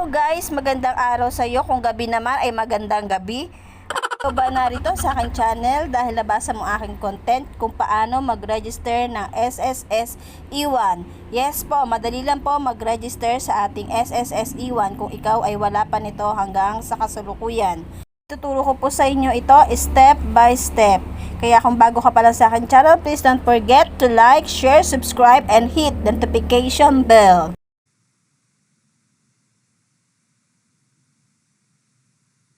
Hello guys, magandang araw sa iyo. Kung gabi naman ay magandang gabi. Ito ba narito sa aking channel dahil nabasa mo aking content kung paano mag-register ng SSS E1. Yes po, madali lang po mag-register sa ating SSS E1 kung ikaw ay wala pa nito hanggang sa kasalukuyan. Tuturo ko po sa inyo ito step by step. Kaya kung bago ka pa lang sa aking channel, please don't forget to like, share, subscribe, and hit the notification bell.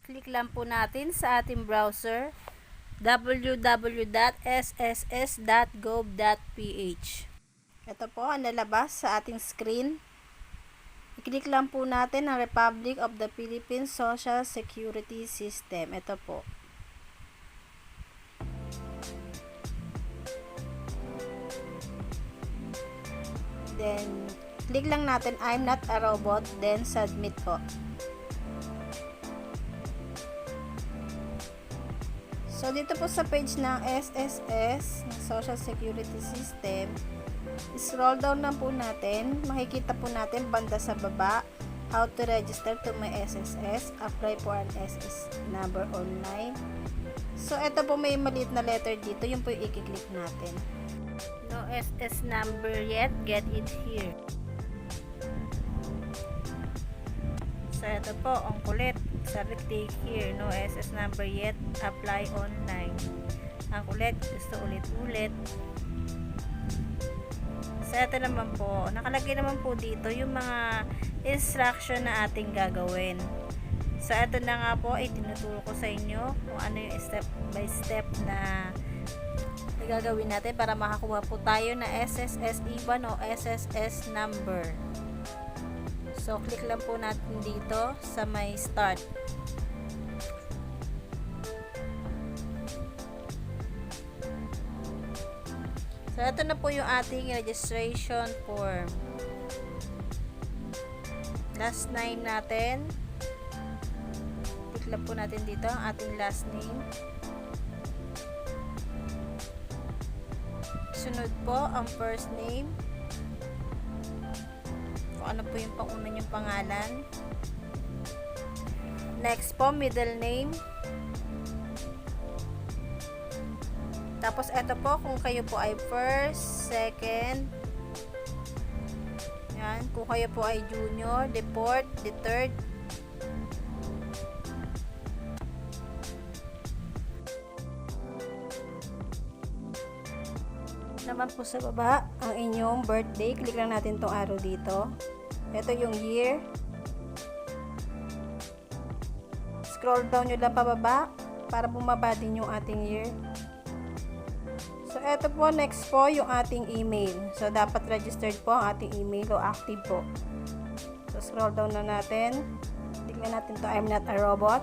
Click lang po natin sa ating browser www.sss.gov.ph. Ito po ang lalabas sa ating screen. I-click lang po natin ang Republic of the Philippines Social Security System. Ito po. Then, click lang natin I'm not a robot, then submit po. So, dito po sa page ng SSS, ng Social Security System, scroll down lang po natin. Makikita po natin banda sa baba, how to register to my SSS, apply for an SS number online. So, ito po may maliit na letter dito, yung po yung i-click natin. No SS number yet, get it here. So, ito po, ang kulit. Sabi, click here, no SS number yet, apply online. Ang kulit, gusto ulit-ulit. So, ito naman po, nakalagay naman po dito yung mga instruction na ating gagawin. So, ito na nga po, itinuturo ko sa inyo kung ano yung step by step na gagawin natin para makakuha po tayo na SSS E1 o SSS number. So, click lang po natin dito sa may start. So, ito na po yung ating registration form. Last name natin. Click lang po natin dito ang ating last name. Sunod po ang first name. Ano po yung pang-una yung pangalan. Next po, middle name. Tapos, eto po, kung kayo po ay first, second. Yan. Kung kayo po ay junior, the fourth, the third. Naman po sa baba, ang inyong birthday. Click lang natin tong arrow dito. Ito yung year. Scroll down nyo lang pababa para bumaba din yung ating year. So, ito po, next po, yung ating email. So, dapat registered po ang ating email o active po. So, scroll down na natin. Tignan natin to I'm not a robot.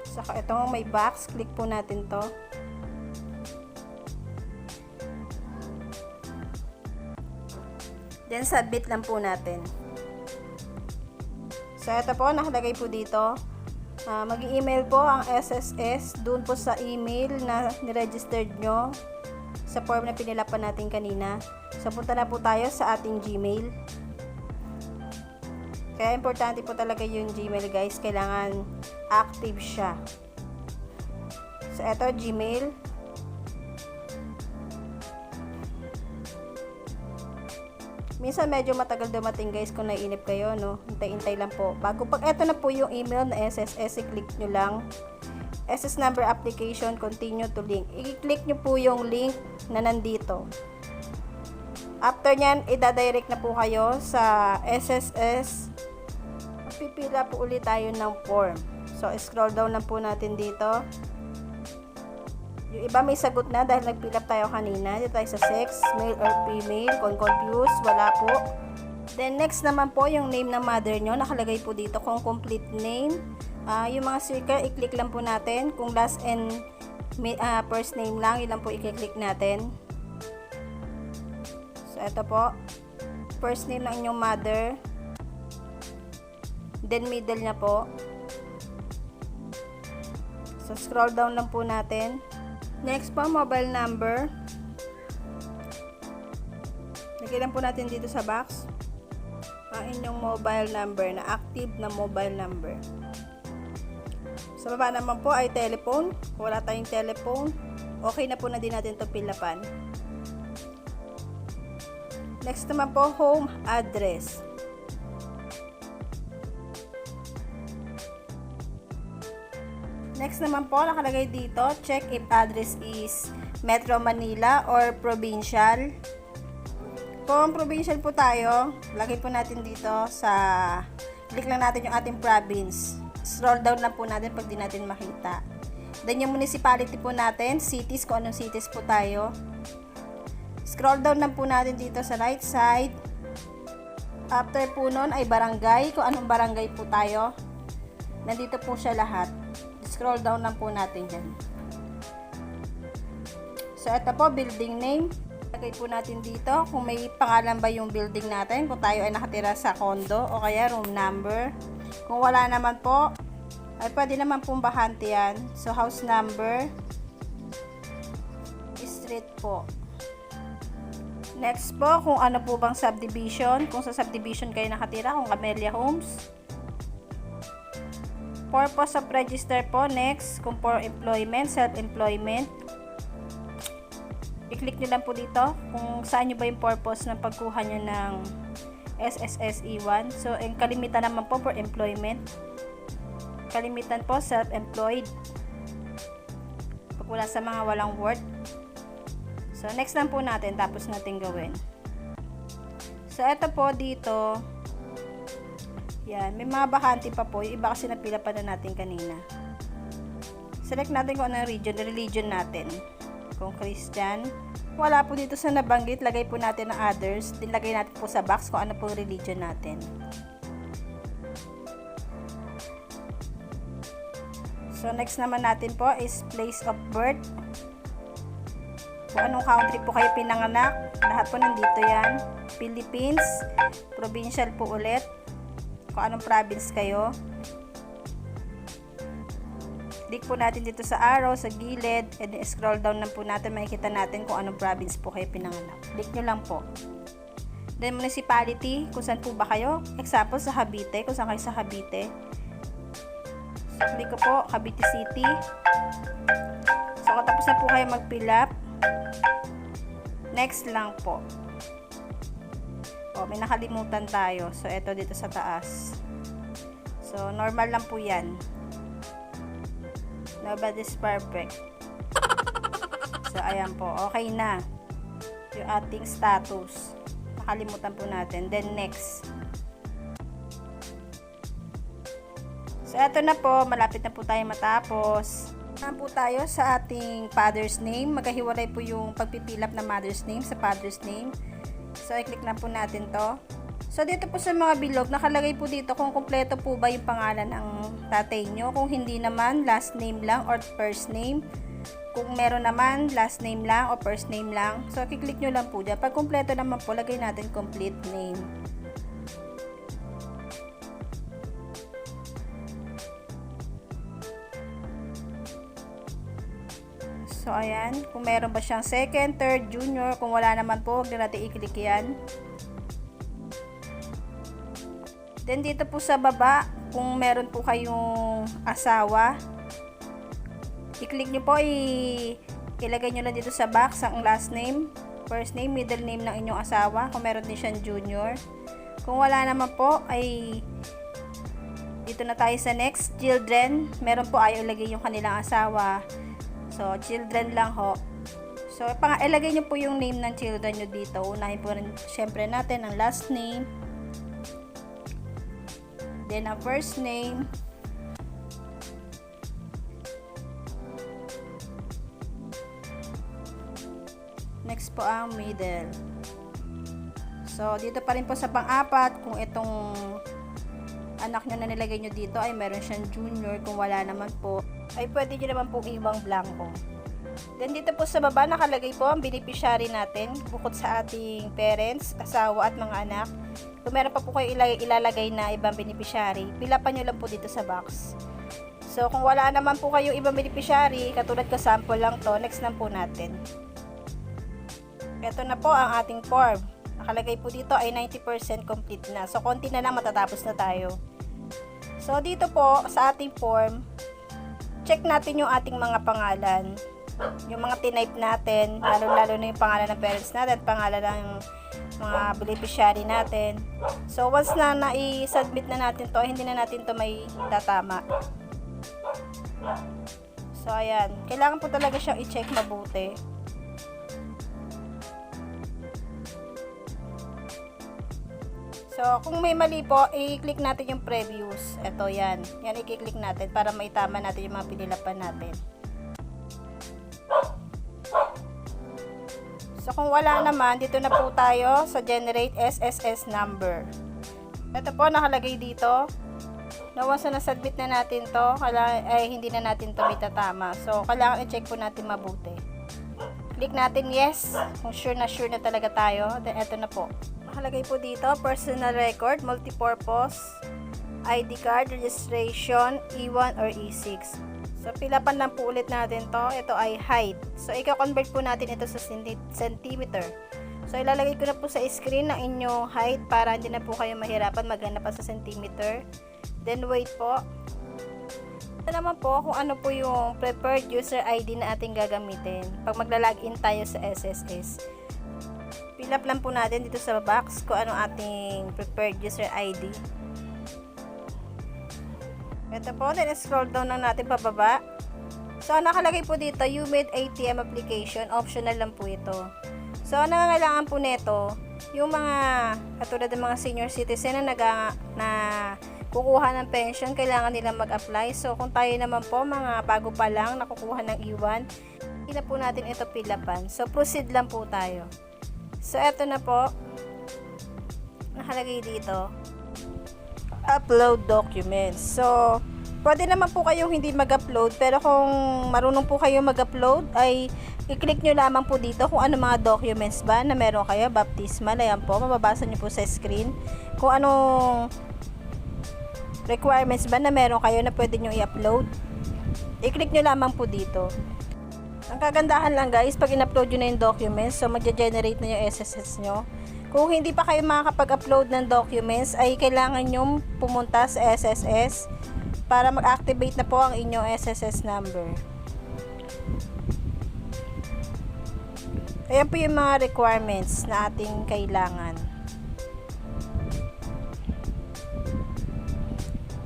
Saka itong may box, click po natin to. Then, submit lang po natin. So, ito po, nakalagay po dito. Mag-email po ang SSS dun po sa email na niregistered nyo sa form na pinilapan natin kanina. So, punta na po tayo sa ating Gmail. Kaya, importante po talaga yung Gmail, guys. Kailangan active siya. So, ito, Gmail. Minsan medyo matagal dumating, guys, kung naiinip kayo, no? Hintay-hintay lang po. Bago pag eto na po yung email na SSS, i-click nyo lang. SS number application, continue to link. I-click nyo po yung link na nandito. After nyan, ida-direct na po kayo sa SSS. Pipila po ulit tayo ng form. So, scroll down lang po natin dito. Yung iba may sagot na dahil nag-fill up tayo kanina. Dito tayo sa sex, male or female. Kung confused, wala po. Then, next naman po, yung name ng mother nyo. Nakalagay po dito kung complete name. Yung mga sticker, i-click lang po natin. Kung last and first name lang, yun lang po i-click natin. So, ito po. First name ng inyong mother. Then, middle na po. So, scroll down lang po natin. Next po, mobile number. Lagyan po natin dito sa box. ang inyong mobile number na active na mobile number. Sa baba naman po ay telephone. Kung wala tayong telephone, okay na po na din natin ito pilapan. Next naman po, home address. Next naman po, nakalagay dito, check if address is Metro Manila or provincial. Kung provincial po tayo, lagay po natin dito sa, click lang natin yung ating province. Scroll down lang po natin pag di natin makita. Then yung municipality po natin, cities, kung anong cities po tayo. Scroll down lang po natin dito sa right side. After po nun ay barangay, kung anong barangay po tayo. Nandito po siya lahat. Scroll down lang po natin dyan. So ito po, building name. Lagay po natin dito kung may pangalan ba yung building natin, kung tayo ay nakatira sa condo o kaya room number. Kung wala naman po, ay pwede naman pong bahante yan. So house number, street po. Next po, kung ano po bang subdivision, kung sa subdivision kayo nakatira, kung Camellia Homes. Purpose of register po, next, kung for employment, self-employment. I-click nyo lang po dito kung saan nyo ba yung purpose ng pagkuha nyo ng SSSE1. So, ang kalimitan naman po for employment. Kalimitan po self-employed. Pag wala sa mga walang work. So, next lang po natin, tapos natin gawin. So, ito po dito. Yan, may mga bakante pa po. Yung iba kasi napila pa na natin kanina. Select natin kung anong religion natin. Kung Christian. Wala po dito sa nabanggit, lagay po natin ang others. Din lagay natin po sa box kung ano po religion natin. So, next naman natin po is place of birth. Kung anong country po kayo pinanganak. Lahat po nandito yan. Philippines. Provincial po ulit. Kung anong province kayo. Click po natin dito sa arrow, sa gilid, and scroll down lang po natin, makikita natin kung anong province po kayo pinanganak. Click nyo lang po. Then municipality, kung saan po ba kayo. Example, sa Cavite, kung saan kayo sa Cavite. So, click ko po, Cavite City. So, katapos na po kayo mag-fill up. Next lang po. O, may nakalimutan tayo. So, ito dito sa taas. So, normal lang po yan. Nobody's perfect. So, ayan po. Okay na. Yung ating status. Nakalimutan po natin. Then, next. So, eto na po. Malapit na po tayo matapos. Saan po tayo sa ating father's name. Magkahiwalay po yung pagpipilap na mother's name sa father's name. So, i-click na po natin to. So, dito po sa mga bilog, nakalagay po dito kung kumpleto po ba yung pangalan ng tatay nyo. Kung hindi naman, last name lang or first name. Kung meron naman, last name lang o first name lang. So, kiklik nyo lang po dyan. Pag kumpleto naman po, lagay natin complete name. So, ayan. Kung meron ba siyang second, third, junior. Kung wala naman po, huwag na natin i-click yan. Then, dito po sa baba, kung meron po kayong asawa, i-click nyo po, ilagay nyo lang dito sa box ang last name, first name, middle name ng inyong asawa, kung meron din siyang junior. Kung wala naman po, ay dito na tayo sa next, children. Meron po ayaw ilagay yung kanilang asawa. So, children lang ho. So, ilagay nyo po yung name ng children nyo dito. Unahin po rin, syempre natin, ang last name. Then, ang first name. Next po ang middle. So, dito pa rin po sa pang-apat, kung itong anak nyo na nilagay nyo dito ay meron siyang junior, kung wala naman po, ay pwede nyo naman pong iwang blanco. Then, dito po sa baba, nakalagay po ang beneficiary natin, bukod sa ating parents, asawa at mga anak. Kung meron pa po kayo ilalagay na ibang beneficiary, pilapan nyo lang po dito sa box. So, kung wala naman po kayo ibang beneficiary, katulad ka sample lang to, next lang po natin. Ito na po ang ating form. Nakalagay po dito ay 90% complete na. So, konti na lang matatapos na tayo. So, dito po sa ating form, check natin yung ating mga pangalan. Yung mga tinype natin, lalo-lalo na yung pangalan ng parents natin, pangalan ng mga beneficiary natin. So, once na na-submit na natin to, hindi na natin to may tatama. So, ayan. Kailangan po talaga siyang i-check mabuti. So, kung may mali po, i-click natin yung previous. Ito, yan. Yan, i-click natin para maitama natin yung mga pinilapan natin. So, kung wala naman, dito na po tayo sa generate SSS number. Ito po, nakalagay dito. Na once na submit na natin to, hindi na natin to may tatama. So, kailangan i-check po natin mabuti. Click natin yes, kung sure na talaga tayo. Then, ito na po. Nakalagay po dito, personal record, multipurpose, ID card, registration, E1 or E6. So, pilapan lang po ulit natin to. Ito ay height. So, i-convert po natin ito sa centimeter. So, ilalagay ko na po sa screen ng inyong height para hindi na po kayo mahirapan maghanap pa sa centimeter. Then, wait po. Ito naman po kung ano po yung preferred user ID na ating gagamitin pag magla-login tayo sa SSS. Fill up lang po natin dito sa box kung ano ating preferred user ID. Ito po, then scroll down lang natin pababa. So, nakalagay po dito, you made ATM application, optional lang po ito. So, ang nangangailangan po nito, yung mga, katulad ng mga senior citizen na kukuha ng pension, kailangan nilang mag-apply. So, kung tayo naman po, mga bago pa lang, nakukuha ng E1, hindi na po natin ito pilapan. So, proceed lang po tayo. So, eto na po. Nakalagay dito. Upload documents. So, pwede naman po kayong hindi mag-upload. Pero kung marunong po kayo mag-upload, ay i-click nyo lamang po dito kung ano mga documents ba na meron kayo. Baptismal. Ayan po. Mababasa nyo po sa screen. Kung anong requirements ba na meron kayo na pwede nyo i-upload. I-click nyo lamang po dito. Ang kagandahan lang guys, pag in-upload nyo na yung documents, so magja-generate na yung SSS nyo. Kung hindi pa kayo makakapag-upload ng documents, ay kailangan nyo pumunta sa SSS para mag-activate na po ang inyong SSS number. Ayan po yung mga requirements na ating kailangan.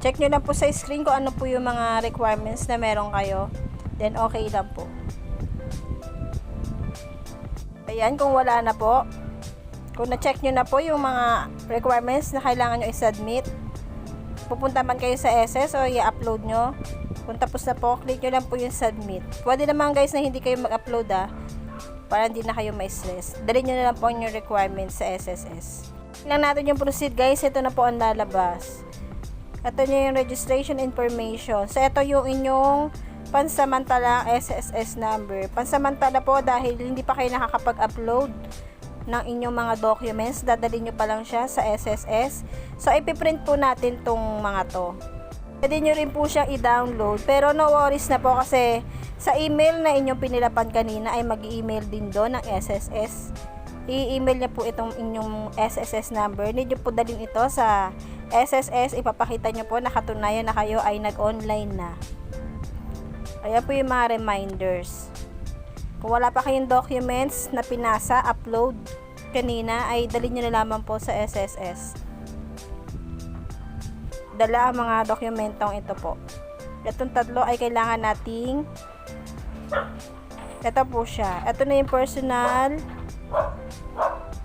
Check nyo lang po sa screen kung ano po yung mga requirements na meron kayo. Then okay lang po. Ayan, kung wala na po, kung na-check nyo na po yung mga requirements na kailangan nyo i-submit, pupunta man kayo sa SS o i-upload nyo. Kung tapos na po, click nyo lang po yung submit. Pwede naman guys na hindi kayo mag-upload para hindi na kayo ma-stress. Dalhin nyo na lang po yung requirements sa SSS. Tingnan natin yung proceed guys, ito na po ang lalabas. Ito nyo yung registration information. So, ito yung inyong pansamantalang SSS number. Pansamantala po dahil hindi pa kayo nakakapag-upload ng inyong mga documents. Dadalhin nyo pa lang siya sa SSS. So, ipiprint po natin tong mga to. Pwede nyo rin po siyang i-download. Pero no worries na po kasi sa email na inyong pinilapan kanina ay mag-email din doon ng SSS. I-email niya po itong inyong SSS number. Need nyo po dalhin ito sa SSS. Ipapakita nyo po na katunayan na kayo ay nag-online na. Ayan po yung mga reminders. Kung wala pa kayong documents na pinasa, upload kanina, ay dalhin nyo na lamang po sa SSS. Dala ang mga dokumentong ito po. Itong tatlo ay kailangan nating, ito po siya. Ito na yung personal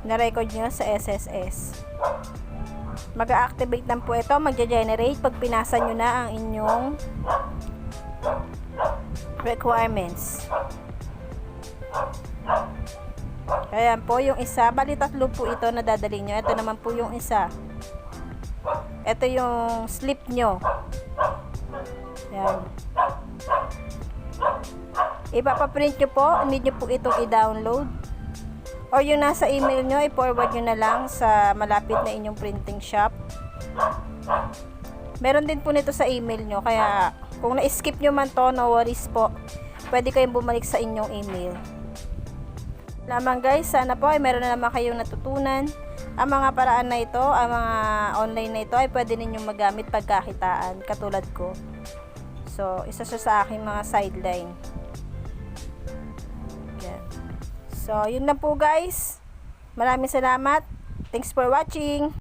na record nyo sa SSS. Mag-activate lang po ito, mag-generate pag pinasa nyo na ang inyong requirements. Ayan po yung isa. Bali tatlo po ito na dadalhin nyo. Ito naman po yung isa. Ito yung slip nyo. Ayan. Ipapaprint nyo po. Need nyo po itong i-download. Or yung nasa email nyo, i-forward nyo na lang sa malapit na inyong printing shop. Meron din po nito sa email nyo. Kaya kung na-skip nyo man to, no worries po. Pwede kayong bumalik sa inyong email. lamang guys, sana po ay meron na naman kayong natutunan. Ang mga paraan na ito, ang mga online na ito ay pwede ninyong magamit pagkakitaan katulad ko. So, isa siya sa aking mga sideline. Yan. So, yun na po guys. Maraming salamat. Thanks for watching.